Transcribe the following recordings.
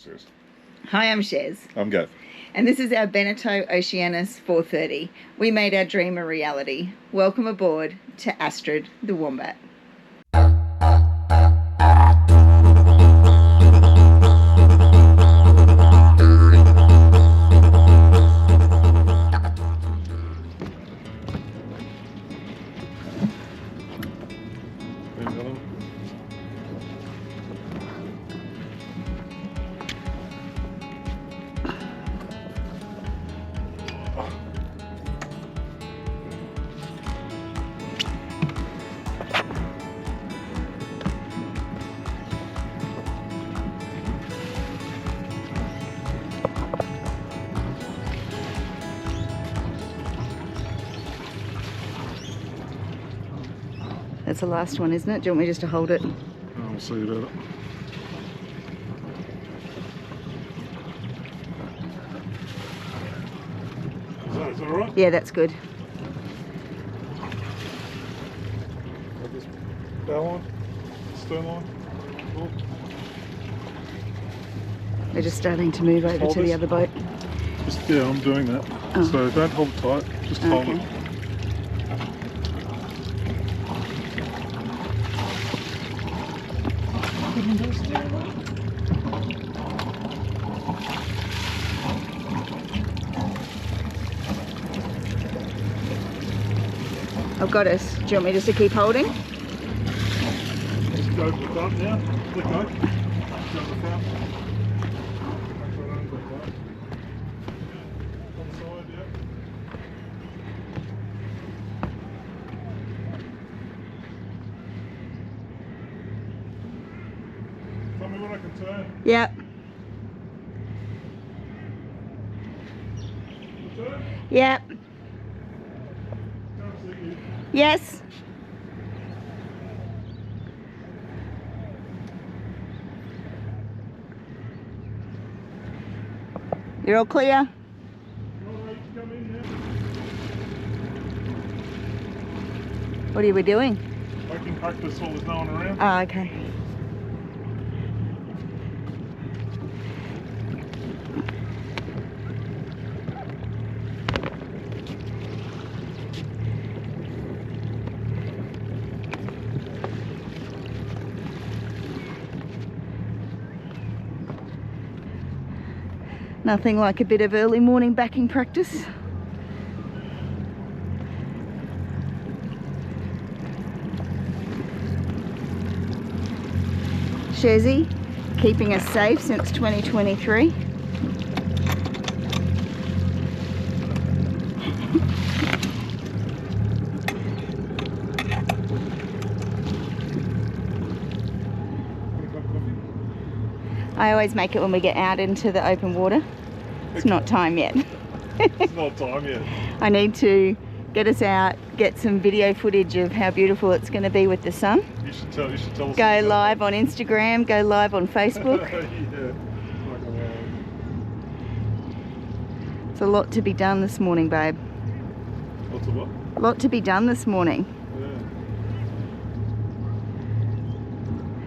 Shezz. Hi, I'm Shezz. I'm Gav. And this is our Beneteau Oceanis 430. We made our dream a reality. Welcome aboard to Astrid the Wombat. That's the last one, isn't it? Do you want me just to hold it? I'll see about it. Is that alright? Yeah, that's good. Got this bow line, stern line. Oh. We're just starting to move over to the other boat. Yeah, I'm doing that. Oh. So don't hold it tight, just hold it. I've got us. Do you want me just to keep holding? Just go to the front now. Let go. Go to the front. On the side, yeah. Tell me when I can turn. Yep. Turn. Yep. Can't see you. Yes. You're all clear? Alright, come in now. What are we doing? Making practice while there's no one around. Oh, okay. Nothing like a bit of early morning backing practice. Shezzy, keeping us safe since 2023. I always make it when we get out into the open water. It's not time yet. It's not time yet. I need to get us out, get some video footage of how beautiful it's going to be with the sun. You should tell us. Go live on Instagram, go live on Facebook. Yeah. It's a lot to be done this morning, babe. Lots of what? A lot to be done this morning.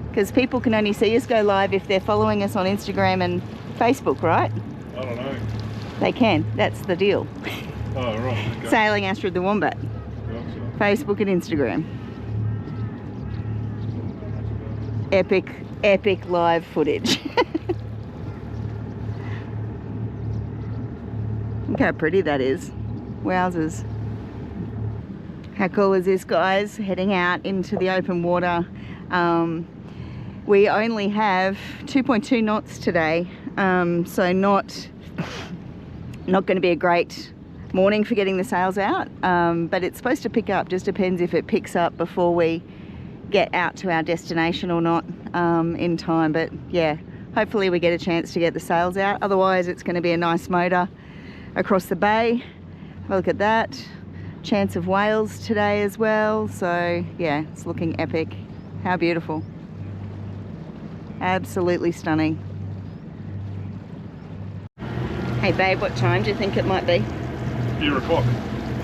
Because people can only see us go live if they're following us on Instagram and Facebook, right? I don't know. They can. That's the deal. Oh, right. Okay. Sailing Astrid the Wombat. Gotcha. Facebook and Instagram. Epic live footage. Look how pretty that is. Wowzers. How cool is this, guys? Heading out into the open water. We only have 2.2 knots today, so not going to be a great morning for getting the sails out, but it's supposed to pick up. Just depends if it picks up before we get out to our destination or not in time. But yeah, hopefully we get a chance to get the sails out. Otherwise it's going to be a nice motor across the bay. Have a look at that. Chance of whales today as well, so yeah, it's looking epic. How beautiful. Absolutely stunning. Hey babe, what time do you think it might be? Beer o'clock.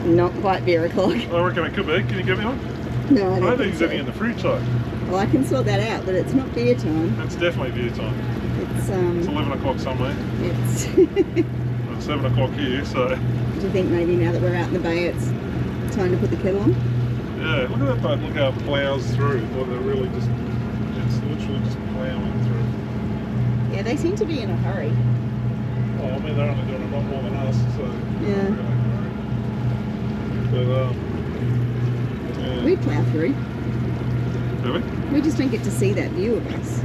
Not quite beer o'clock. I reckon it could be. Can you get me one? No, I I don't think think there's so. any in the fridge though. Well, I can sort that out, but it's not beer time. It's definitely beer time. It's 11 o'clock somewhere. It's It's 7 o'clock here, so... Do you think maybe now that we're out in the bay it's time to put the kettle on? Yeah, look at that boat, look how it ploughs through. Well, they're really just... It's literally just ploughing through. Yeah, they seem to be in a hurry. Well, I mean, they're only doing a lot more than us, so... Yeah. But, yeah. We plough through. Do we? We just don't get to see that view of us.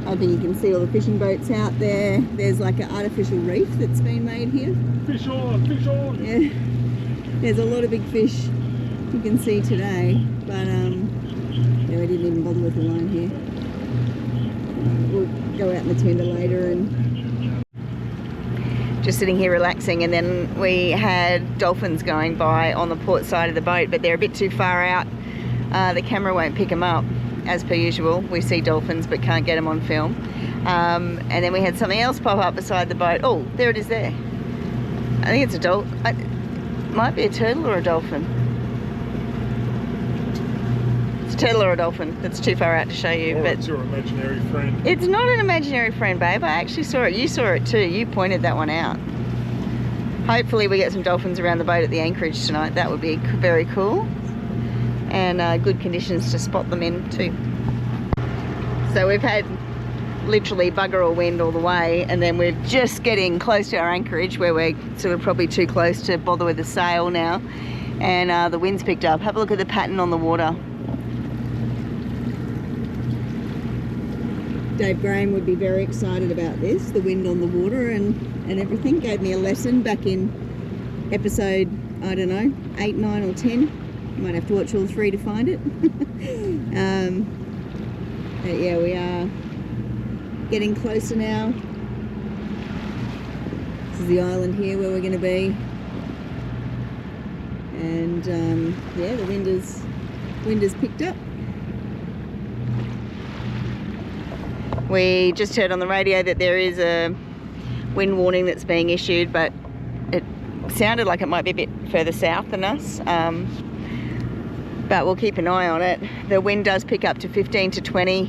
Hoping you can see all the fishing boats out there. There's like an artificial reef that's been made here. Fish on, fish on! Yeah, there's a lot of big fish you can see today, but yeah, we didn't even bother with the line here. We'll go out in the tender later and just sitting here relaxing, and then we had dolphins going by on the port side of the boat, but they're a bit too far out. The camera won't pick them up. As per usual, we see dolphins but can't get them on film. And then we had something else pop up beside the boat. Oh, there it is there. I think it's a dolphin. It might be a turtle or a dolphin. It's a turtle or a dolphin. That's too far out to show you. Or but it's your imaginary friend. It's not an imaginary friend, babe. I actually saw it. You saw it too. You pointed that one out. Hopefully we get some dolphins around the boat at the anchorage tonight. That would be very cool. And good conditions to spot them in too. So we've had literally bugger all wind all the way, and then we're just getting close to our anchorage where we're sort of probably too close to bother with the sail now, and the wind's picked up. Have a look at the pattern on the water. Dave Graham would be very excited about this, the wind on the water and everything. Gave me a lesson back in episode, I don't know, 8, 9 or 10. Might have to watch all 3 to find it. But yeah, we are getting closer now. This is the island here where we're going to be. And yeah, the wind has picked up. We just heard on the radio that there is a wind warning that's being issued, but it sounded like it might be a bit further south than us. But we'll keep an eye on it. The wind does pick up to 15 to 20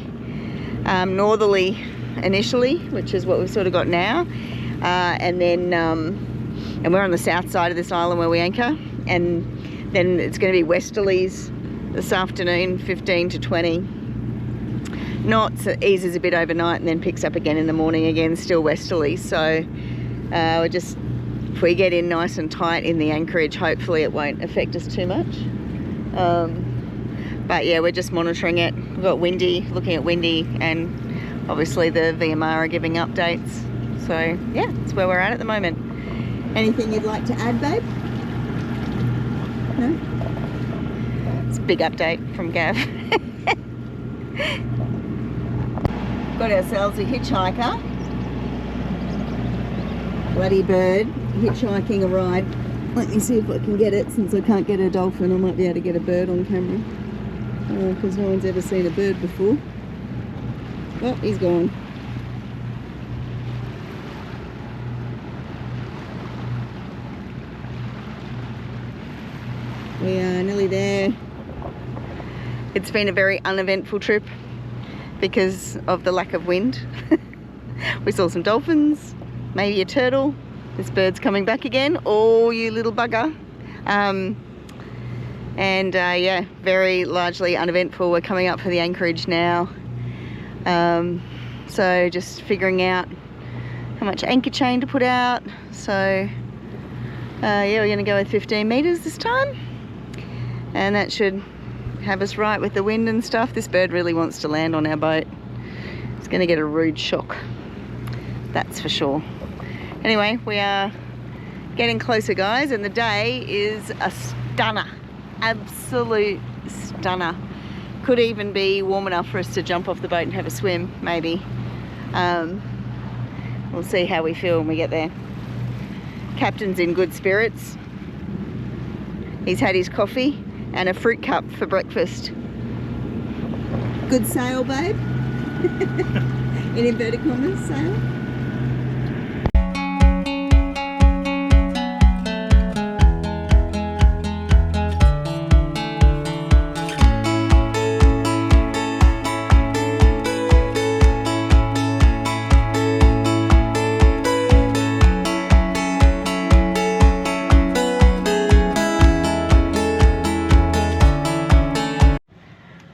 northerly initially, which is what we've sort of got now, and then and we're on the south side of this island where we anchor, and then it's going to be westerlies this afternoon, 15 to 20 knots. It eases a bit overnight and then picks up again in the morning again, still westerly. So we're just, if we get in nice and tight in the anchorage, hopefully it won't affect us too much. But yeah, we're just monitoring it. We've got windy, looking at windy, and obviously the VMR are giving updates. So yeah, that's where we're at the moment. Anything you'd like to add, babe? No? It's a big update from Gav. Got ourselves a hitchhiker. Bloody bird, hitchhiking a ride. Let me see if I can get it. Since I can't get a dolphin, I might be able to get a bird on camera. Because no one's ever seen a bird before. Oh, he's gone. nearly there. It's been a very uneventful trip because of the lack of wind. We saw some dolphins, maybe a turtle. This bird's coming back again. Oh, you little bugger. Yeah, very largely uneventful. We're coming up for the anchorage now. So just figuring out how much anchor chain to put out. So yeah, we're going to go with 15 meters this time, and that should have us right with the wind and stuff. This bird really wants to land on our boat. It's going to get a rude shock, that's for sure. Anyway, we are getting closer, guys, and the day is a stunner. Absolute stunner. Could even be warm enough for us to jump off the boat and have a swim, maybe. We'll see how we feel when we get there. Captain's in good spirits. He's had his coffee and a fruit cup for breakfast. Good sail, babe. In inverted commas, sail.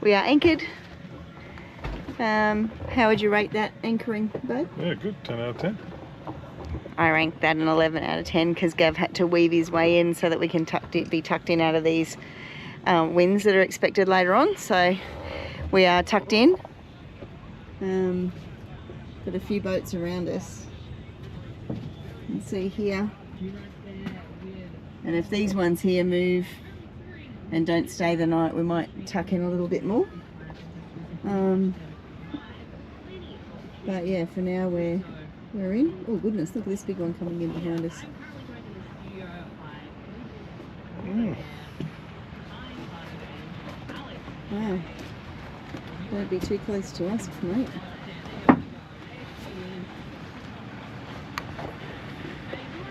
We are anchored. How would you rate that anchoring, babe? Yeah, good. 10 out of 10. I ranked that an 11 out of 10 because Gav had to weave his way in so that we can be tucked in out of these winds that are expected later on. So we are tucked in. Got a few boats around us. You can see here. And if these ones here move and don't stay the night, we might tuck in a little bit more. But yeah, for now we're in. Oh goodness, look at this big one coming in behind us. Wow. Don't be too close to us, mate.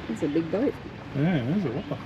It's a big boat. Yeah, it is a lot.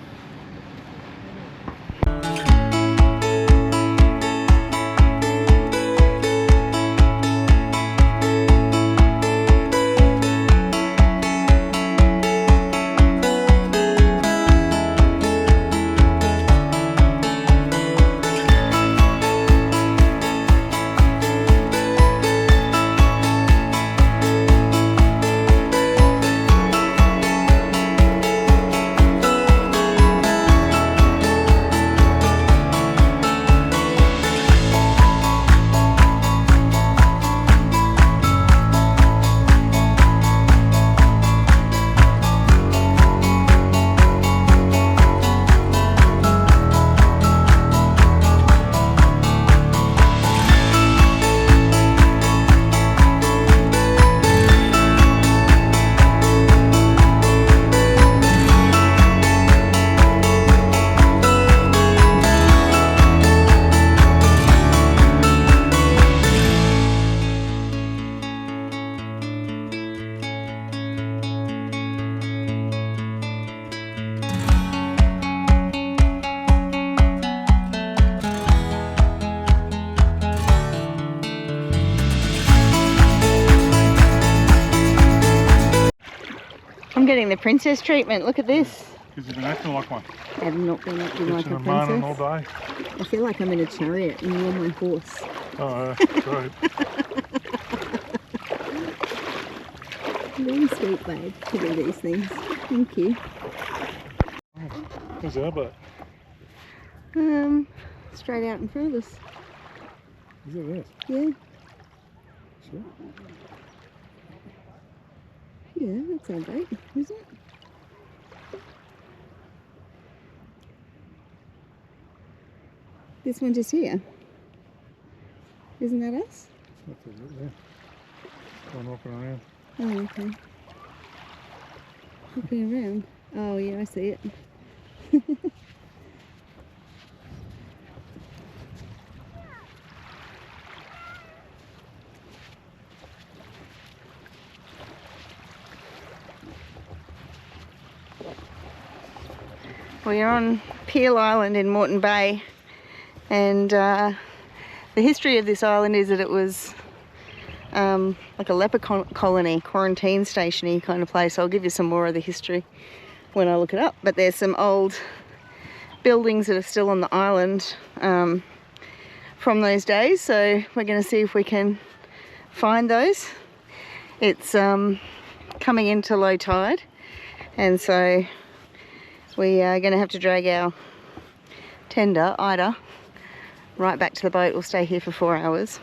I'm getting the princess treatment. Look at this. Because you've been acting like one. I have not been acting like a princess. All day. I feel like I'm in a chariot and you're on my horse. Oh, great. Very sweet, babe, to do these things. Thank you. Where's our boat? Straight out in front of us. Is it this? Yeah. Sure. Yeah, that's our boat, is it? This one just here. Isn't that us? That's it, yeah. Going walking around. Oh, okay. Looking around. Oh, yeah, I see it. We're on Peel Island in Moreton Bay. And the history of this island is that it was like a leper colony, quarantine station-y kind of place. I'll give you some more of the history when I look it up. But there's some old buildings that are still on the island from those days, so we're going to see if we can find those. It's coming into low tide, and so we are going to have to drag our tender, Ida, right back to the boat. We'll stay here for 4 hours.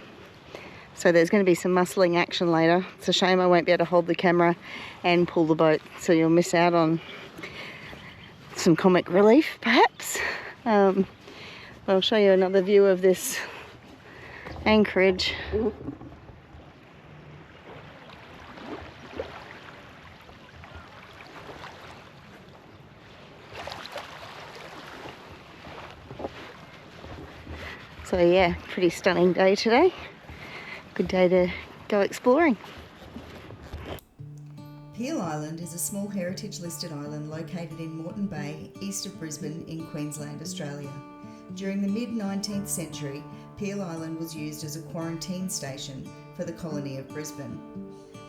So there's going to be some muscling action later. It's a shame I won't be able to hold the camera and pull the boat, so you'll miss out on some comic relief, perhaps. I'll show you another view of this anchorage. So yeah, pretty stunning day today. Good day to go exploring. Peel Island is a small heritage listed island located in Moreton Bay, east of Brisbane in Queensland, Australia. During the mid-19th century, Peel Island was used as a quarantine station for the colony of Brisbane.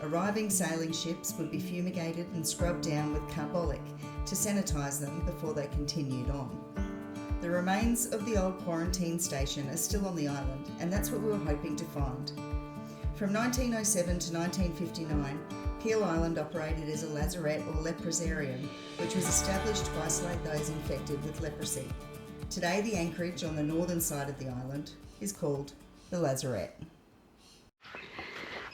Arriving sailing ships would be fumigated and scrubbed down with carbolic to sanitise them before they continued on. The remains of the old quarantine station are still on the island, and that's what we were hoping to find. From 1907 to 1959, Peel Island operated as a lazaret or leprosarium, which was established to isolate those infected with leprosy. Today, the anchorage on the northern side of the island is called the Lazaret.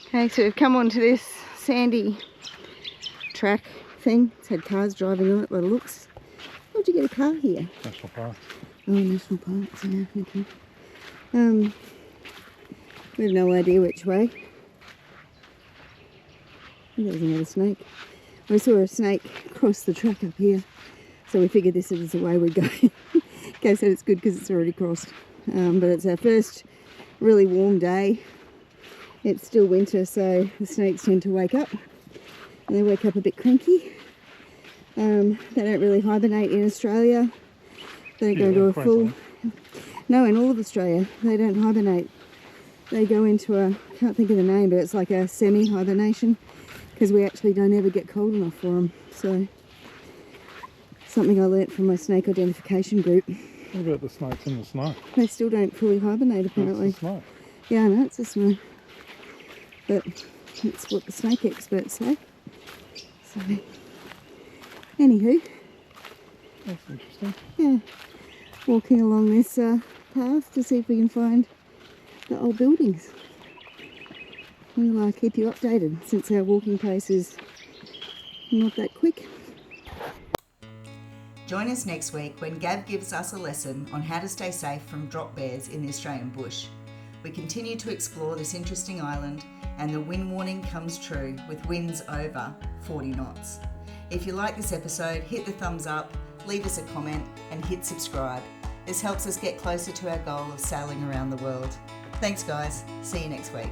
Okay, so we've come onto this sandy track thing. It's had cars driving on it by the looks. How'd you get a car here? National Park. Oh, National Parks, yeah, okay. We have no idea which way. There's another snake. I saw a snake cross the track up here, so we figured this is the way we'd go. Okay, so it's good because it's already crossed. But it's our first really warm day. It's still winter, so the snakes tend to wake up. And they wake up a bit cranky. They don't really hibernate in Australia. They don't go into a full... No, in all of Australia, they don't hibernate. They go into a, I can't think of the name, but it's like a semi-hibernation, because we actually don't ever get cold enough for them. So, something I learnt from my snake identification group. What about the snakes in the snow? They still don't fully hibernate, apparently. It's the snow. Yeah, I know, it's the snow. But that's what the snake experts say. So, anywho. That's interesting. Yeah, walking along this path to see if we can find the old buildings. We'll keep you updated since our walking pace is not that quick. Join us next week when Gav gives us a lesson on how to stay safe from drop bears in the Australian bush. We continue to explore this interesting island, and the wind warning comes true with winds over 40 knots. If you like this episode, hit the thumbs up, leave us a comment and hit subscribe. This helps us get closer to our goal of sailing around the world. Thanks guys, see you next week.